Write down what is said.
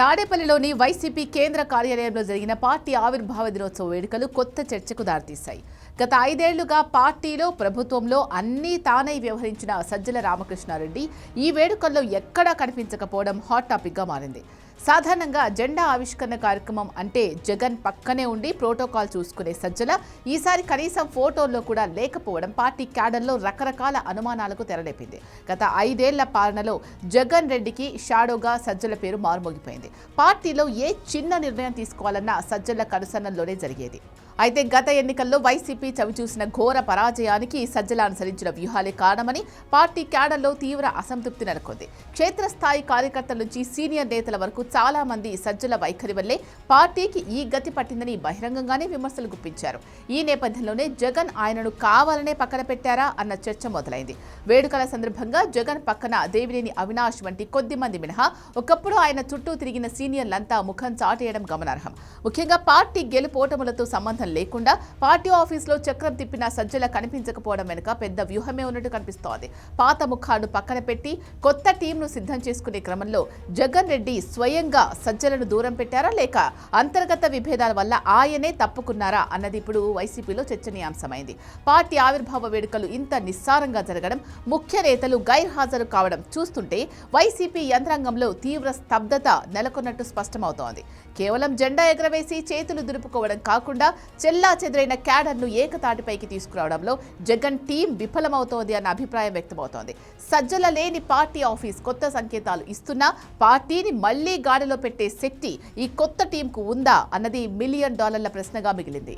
తాడేపల్లిలోని వైసీపీ కేంద్ర కార్యాలయంలో జరిగిన పార్టీ ఆవిర్భావ దినోత్సవ వేడుకలు కొత్త చర్చకు దారితీశాయి. గత 5 ఏళ్లుగా పార్టీలో, ప్రభుత్వంలో అన్నీ తానై వ్యవహరించిన సజ్జల రామకృష్ణారెడ్డి ఈ వేడుకల్లో ఎక్కడా కనిపించకపోవడం హాట్ టాపిక్గా మారింది. సాధారణంగా జెండా ఆవిష్కరణ కార్యక్రమం అంటే జగన్ పక్కనే ఉండి ప్రోటోకాల్ చూసుకునే సజ్జల ఈసారి కనీసం ఫోటోల్లో కూడా లేకపోవడం పార్టీ క్యాడర్లో రకరకాల అనుమానాలకు తెరలేపింది. గత 5 ఏళ్ల పాలనలో జగన్ రెడ్డికి షాడోగా సజ్జల పేరు మారుమోగిపోయింది. పార్టీలో ఏ చిన్న నిర్ణయం తీసుకోవాలన్నా సజ్జల కనుసన్నల్లోనే జరిగేది. అయితే గత ఎన్నికల్లో వైసీపీ చవిచూసిన ఘోర పరాజయానికి సజ్జల అనుసరించిన వ్యూహాలే కారణమని పార్టీ క్యాడర్లో తీవ్ర అసంతృప్తి నెలకొంది. క్షేత్రస్థాయి కార్యకర్తల నుంచి సీనియర్ నేతల వరకు చాలా మంది సజ్జల వైఖరి వల్లే పార్టీకి ఈ గతి పట్టిందని బహిరంగంగానే విమర్శలు గుప్పించారు. ఈ నేపథ్యంలోనే జగన్ ఆయనను కావాలనే పక్కన పెట్టారా అన్న చర్చ మొదలైంది. వేడుకల సందర్భంగా జగన్ పక్కన దేవినేని అవినాష్ వంటి కొద్ది మంది మినహా ఒకప్పుడు ఆయన చుట్టూ తిరిగిన సీనియర్లంతా ముఖం చాటేయడం గమనార్హం. ముఖ్యంగా పార్టీ గెలుపోటములతో సంబంధం లేకుండా పార్టీ ఆఫీసులో చక్రం తిప్పిన సజ్జల కనిపించకపోవడం వెనుక పెద్ద వ్యూహమే ఉన్నట్టు కనిపిస్తోంది. పాత ముఖాలను పక్కన పెట్టి కొత్త టీంను సిద్ధం చేసుకునే క్రమంలో జగన్ రెడ్డి స్వయంగా సజ్జలను దూరం పెట్టారా, లేక అంతర్గత విభేదాల వల్ల ఆయనే తప్పుకున్నారా అన్నది ఇప్పుడు వైసీపీలో చర్చనీయాంశమైంది. పార్టీ ఆవిర్భావ వేడుకలు ఇంత నిస్సారంగా జరగడం, ముఖ్య నేతలు గైర్హాజరు కావడం చూస్తుంటే వైసీపీ యంత్రాంగంలో తీవ్ర స్తబ్దత నెలకొన్నట్టు స్పష్టమవుతోంది. కేవలం జెండా ఎగరవేసి చేతులు దులుపుకోవడం కాకుండా చెల్లా చెదురైన క్యాడర్ను ఏకతాటిపైకి తీసుకురావడంలో జగన్ టీం విఫలమవుతోంది అన్న అభిప్రాయం వ్యక్తమవుతోంది. సజ్జల లేని పార్టీ ఆఫీస్ కొత్త సంకేతాలు ఇస్తున్నా పార్టీని మళ్లీ గాడిలో పెట్టే శక్తి ఈ కొత్త టీంకు ఉందా అన్నది $1 మిలియన్ ప్రశ్నగా మిగిలింది.